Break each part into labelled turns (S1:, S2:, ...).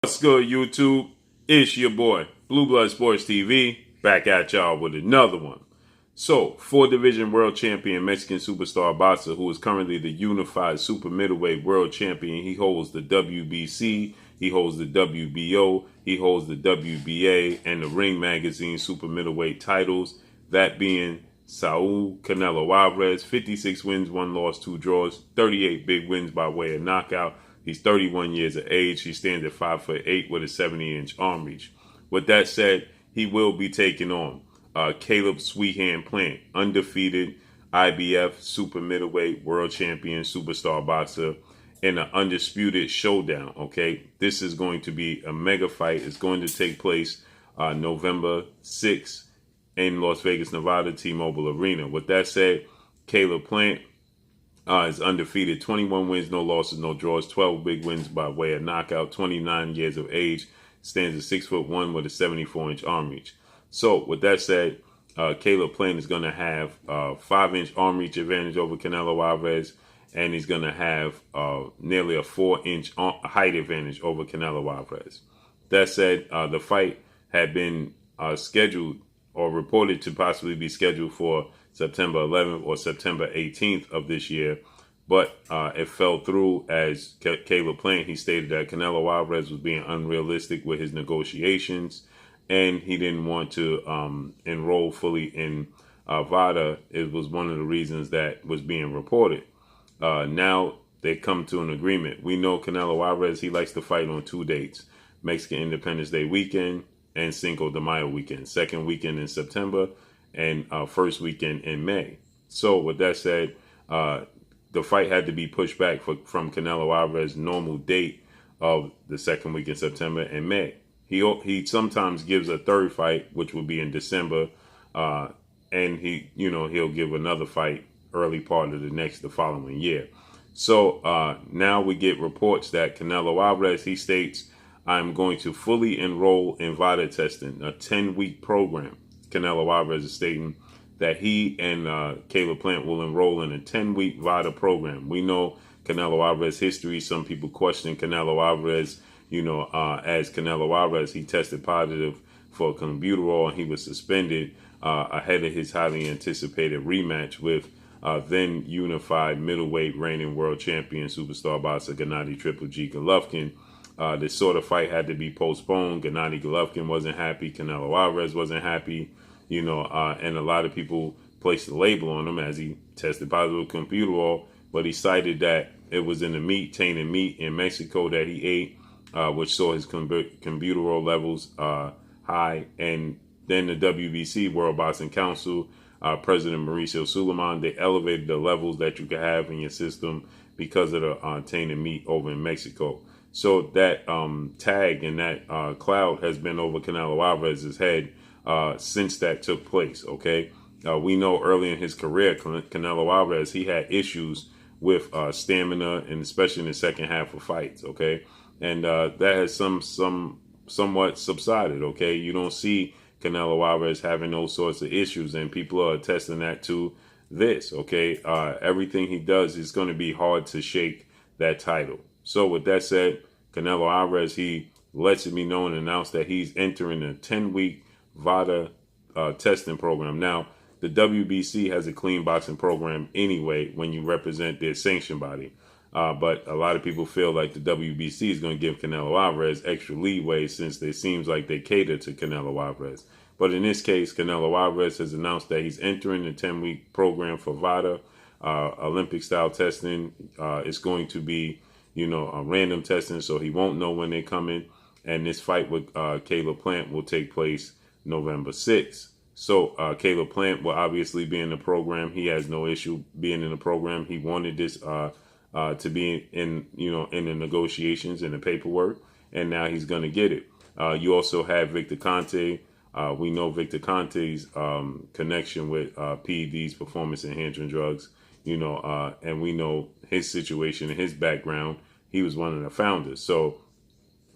S1: What's good, YouTube? It's your boy, Blue Blood Sports TV, back at y'all with another one. So, four-division world champion Mexican superstar boxer who is currently the unified super middleweight world champion. He holds the WBC, he holds the WBO, he holds the WBA, and the Ring Magazine super middleweight titles. That being Saul Canelo Alvarez, 56 wins, 1 loss, 2 draws, 38 big wins by way of knockout. He's 31 years of age. He stands at 5'8" with a 70-inch arm reach. With that said, he will be taking on Caleb Sweethand Plant, undefeated IBF super middleweight world champion superstar boxer in an undisputed showdown. Okay, this is going to be a mega fight. It's going to take place November 6th in Las Vegas, Nevada, T-Mobile Arena. With that said, Caleb Plant is undefeated, 21 wins, no losses, no draws, 12 big wins by way of knockout, 29 years of age, stands at 6'1" with a 74-inch arm reach. So with that said, Caleb Plant is going to have 5-inch arm reach advantage over Canelo Alvarez, and he's going to have nearly a 4-inch height advantage over Canelo Alvarez. That said, the fight had been scheduled or reported to possibly be scheduled for September 11th or September 18th of this year, but it fell through as Caleb Plant, he stated that Canelo Alvarez was being unrealistic with his negotiations, and he didn't want to enroll fully in Vada. It was one of the reasons that was being reported. Now they come to an agreement. We know Canelo Alvarez, he likes to fight on 2 dates, Mexican Independence Day weekend and Cinco de Mayo weekend, second weekend in September and first weekend in May. So with that said, the fight had to be pushed back from Canelo Alvarez's normal date of the second week in September and May. He sometimes gives a third fight, which will be in December, and he'll give another fight early part of the following year. So now we get reports that Canelo Alvarez, he states, I'm going to fully enroll in Vada testing, a 10-week program. Canelo Alvarez is stating that he and Caleb Plant will enroll in a 10-week Vada program. We know Canelo Alvarez history. Some people question Canelo Alvarez, as Canelo Alvarez, he tested positive for clenbuterol and he was suspended ahead of his highly anticipated rematch with then unified middleweight reigning world champion superstar boxer Gennady Triple G Golovkin. This sort of fight had to be postponed. Gennady Golovkin wasn't happy. Canelo Alvarez wasn't happy, and a lot of people placed the label on him as he tested positive with clenbuterol, but he cited that it was in the tainted meat in Mexico that he ate, which saw his clenbuterol levels high. And then the WBC, World Boxing Council, President Mauricio Suleiman, they elevated the levels that you could have in your system because of the tainted meat over in Mexico. So that tag and that cloud has been over Canelo Alvarez's head since that took place, okay? We know early in his career, Canelo Alvarez, he had issues with stamina, and especially in the second half of fights, okay? And that has somewhat subsided, okay? You don't see Canelo Alvarez having those sorts of issues, and people are attesting that to this, okay? Everything he does is going to be hard to shake that title. So with that said, Canelo Alvarez, he lets it be known and announced that he's entering a 10-week Vada testing program. Now, the WBC has a clean boxing program anyway when you represent their sanction body. But a lot of people feel like the WBC is going to give Canelo Alvarez extra leeway since it seems like they cater to Canelo Alvarez. But in this case, Canelo Alvarez has announced that he's entering the 10-week program for Vada, Olympic-style testing. It's going to be a random testing, so he won't know when they're coming. And this fight with Caleb Plant will take place November 6th. So Caleb Plant will obviously be in the program. He has no issue being in the program. He wanted this to be in the negotiations and the paperwork, and now he's going to get it. You also have Victor Conte. We know Victor Conte's connection with PEDs, performance enhancing drugs, and we know his situation and his background. He was one of the founders. So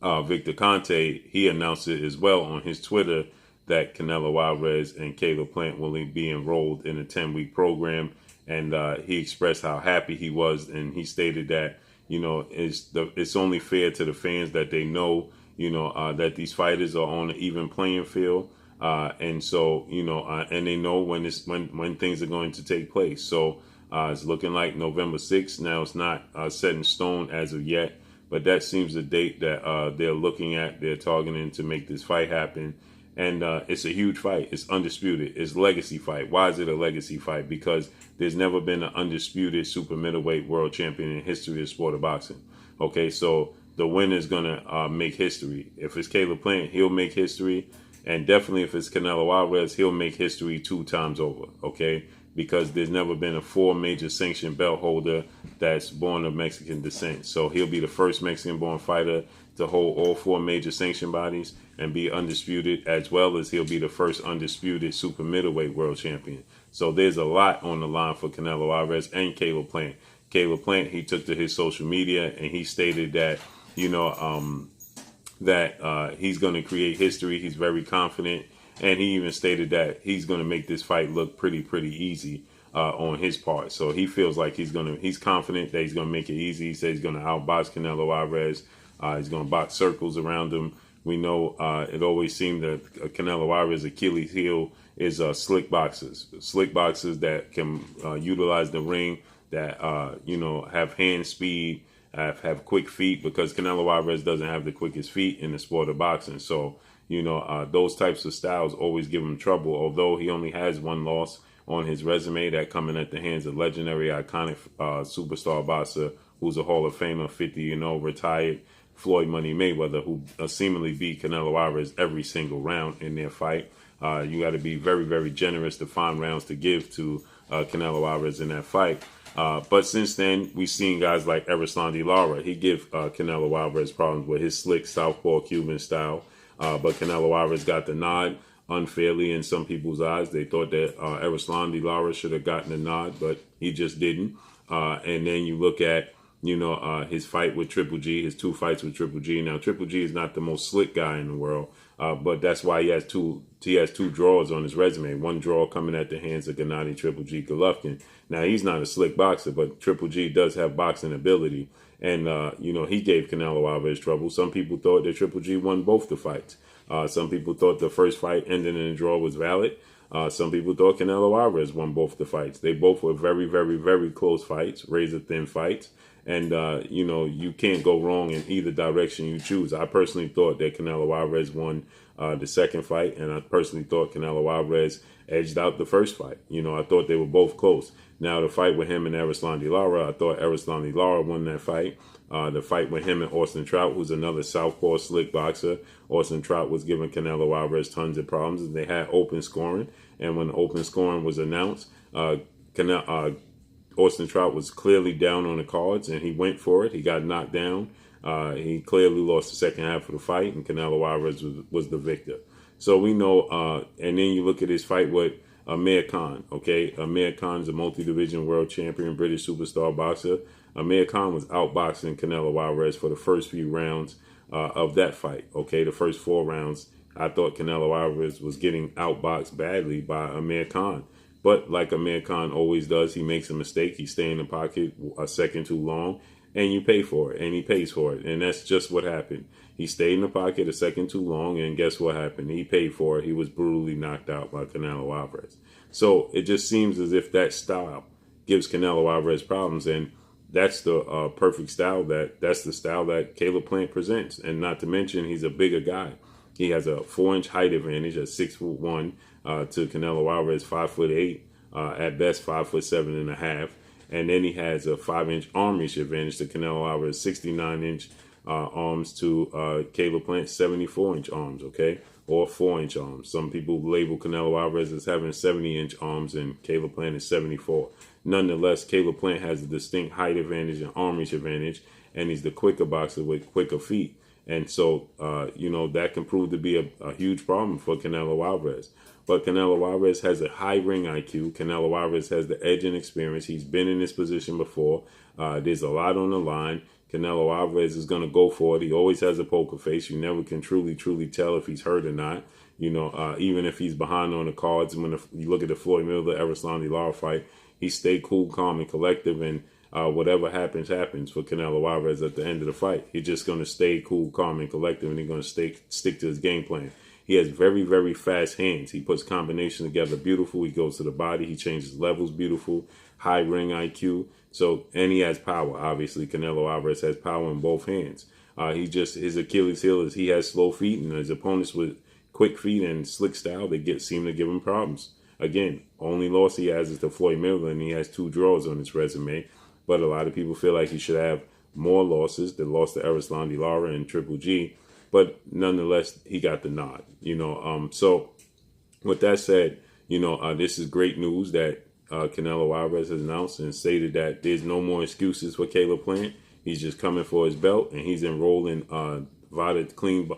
S1: Victor Conte, he announced it as well on his Twitter that Canelo Alvarez and Caleb Plant will be enrolled in a 10-week program. And he expressed how happy he was. And he stated that, it's only fair to the fans that they know, that these fighters are on an even playing field. And so, and they know when things are going to take place. So it's looking like November 6th. Now it's not set in stone as of yet, but that seems the date that they're looking at. They're targeting to make this fight happen. And it's a huge fight. It's undisputed. It's legacy fight. Why is it a legacy fight? Because there's never been an undisputed super middleweight world champion in history of the sport of boxing. Okay, so the winner is going to make history. If it's Caleb Plant, he'll make history. And definitely if it's Canelo Alvarez, he'll make history 2 times over. Okay, because there's never been a 4 major sanctioned belt holder that's born of Mexican descent. So he'll be the first Mexican-born fighter to hold all 4 major sanctioned bodies and be undisputed, as well as he'll be the first undisputed super middleweight world champion. So there's a lot on the line for Canelo Alvarez and Caleb Plant. Caleb Plant, he took to his social media and he stated that, he's going to create history. He's very confident. And he even stated that he's going to make this fight look pretty easy on his part. So he feels like he's confident that he's going to make it easy. He says he's going to outbox Canelo Alvarez. He's going to box circles around him. We know it always seemed that Canelo Alvarez's Achilles heel is slick boxers that can utilize the ring, that have hand speed, have quick feet, because Canelo Alvarez doesn't have the quickest feet in the sport of boxing. So those types of styles always give him trouble. Although he only has 1 loss on his resume, that coming at the hands of legendary, iconic superstar boxer who's a Hall of Famer, 50 retired, Floyd Money Mayweather, who seemingly beat Canelo Alvarez every single round in their fight. You got to be very generous to find rounds to give to Canelo Alvarez in that fight. But since then, we've seen guys like Erislandy Lara. He give Canelo Alvarez problems with his slick southpaw Cuban style. But Canelo Alvarez got the nod unfairly in some people's eyes. They thought that Erislandy Lara should have gotten the nod, but he just didn't. And then you look at his fight with Triple G, his 2 fights with Triple G. Now, Triple G is not the most slick guy in the world, but that's why he has two draws on his resume. 1 draw coming at the hands of Gennady Triple G Golovkin. Now, he's not a slick boxer, but Triple G does have boxing ability. And, he gave Canelo Alvarez trouble. Some people thought that Triple G won both the fights. Some people thought the first fight ending in a draw was valid. Some people thought Canelo Alvarez won both the fights. They both were very close fights, razor-thin fights. And, you can't go wrong in either direction you choose. I personally thought that Canelo Alvarez won the second fight, and I personally thought Canelo Alvarez edged out the first fight. I thought they were both close. Now, the fight with him and Erislandy Lara, I thought Erislandy Lara won that fight. The fight with him and Austin Trout, who's another southpaw slick boxer. Austin Trout was giving Canelo Alvarez tons of problems, and they had open scoring. And when open scoring was announced, Austin Trout was clearly down on the cards, and he went for it. He got knocked down. He clearly lost the second half of the fight, and Canelo Alvarez was the victor. So we know, and then you look at his fight with Amir Khan, okay? Amir Khan is a multi-division world champion, British superstar boxer. Amir Khan was outboxing Canelo Alvarez for the first few rounds of that fight, okay? The first 4 rounds, I thought Canelo Alvarez was getting outboxed badly by Amir Khan. But like Amir Khan always does, he makes a mistake. He stays in the pocket a second too long, and you pay for it, and he pays for it. And that's just what happened. He stayed in the pocket a second too long, and guess what happened? He paid for it. He was brutally knocked out by Canelo Alvarez. So it just seems as if that style gives Canelo Alvarez problems, and that's the perfect style. That's the style that Caleb Plant presents. And not to mention, he's a bigger guy. He has a 4-inch height advantage at 6'1" to Canelo Alvarez 5'8", at best 5'7.5". And then he has a 5-inch arm reach advantage to Canelo Alvarez 69-inch arms to Caleb Plant 74-inch arms, okay? Or 4-inch arms. Some people label Canelo Alvarez as having 70-inch arms and Caleb Plant is 74. Nonetheless, Caleb Plant has a distinct height advantage and arm reach advantage, and he's the quicker boxer with quicker feet. And so, that can prove to be a huge problem for Canelo Alvarez. But Canelo Alvarez has a high ring IQ. Canelo Alvarez has the edge and experience. He's been in this position before. There's a lot on the line. Canelo Alvarez is going to go for it. He always has a poker face. You never can truly tell if he's hurt or not. Even if he's behind on the cards. When you look at the Floyd Mayweather Erislandy Lara fight, he stayed cool, calm, and collective. And Whatever happens, happens for Canelo Alvarez at the end of the fight. He's just going to stay cool, calm, and collective, and he's going to stick to his game plan. He has very, very fast hands. He puts combinations together beautiful. He goes to the body. He changes levels beautiful. High ring IQ. So, and he has power. Obviously, Canelo Alvarez has power in both hands. His Achilles heel is he has slow feet, and his opponents with quick feet and slick style, they seem to give him problems. Again, only loss he has is to Floyd Mayweather, and he has 2 draws on his resume. But a lot of people feel like he should have more losses. The loss to Erislandy Lara and Triple G. But nonetheless, he got the nod. So with that said, this is great news that Canelo Alvarez has announced and stated that there's no more excuses for Caleb Plant. He's just coming for his belt, and he's enrolled in Vada clean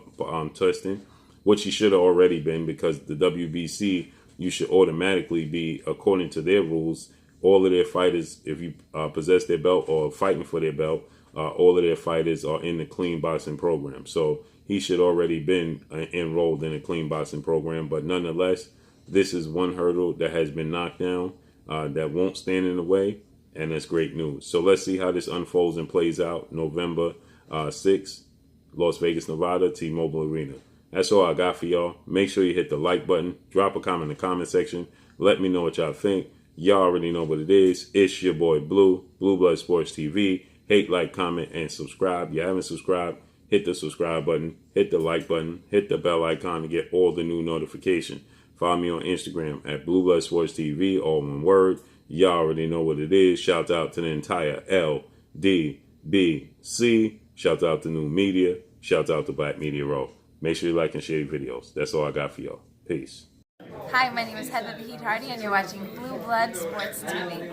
S1: testing, which he should have already been, because the WBC, you should automatically be, according to their rules, all of their fighters, if you possess their belt or fighting for their belt, all of their fighters are in the clean boxing program. So he should already been enrolled in a clean boxing program. But nonetheless, this is one hurdle that has been knocked down that won't stand in the way. And that's great news. So let's see how this unfolds and plays out. November 6th, Las Vegas, Nevada, T-Mobile Arena. That's all I got for y'all. Make sure you hit the like button. Drop a comment in the comment section. Let me know what y'all think. Y'all already know what it is. It's your boy Blue, Blue Blood Sports TV. Hate, like, comment, and subscribe. If you haven't subscribed, hit the subscribe button, hit the like button, hit the bell icon to get all the new notifications. Follow me on Instagram at Blue Blood Sports TV, all one word. Y'all already know what it is. Shout out to the entire LDBC. Shout out to New Media. Shout out to Black Media Row. Make sure you like and share your videos. That's all I got for y'all. Peace.
S2: Hi, my name is Heather the Heat Hardy, and you're watching Blue Blood Sports TV.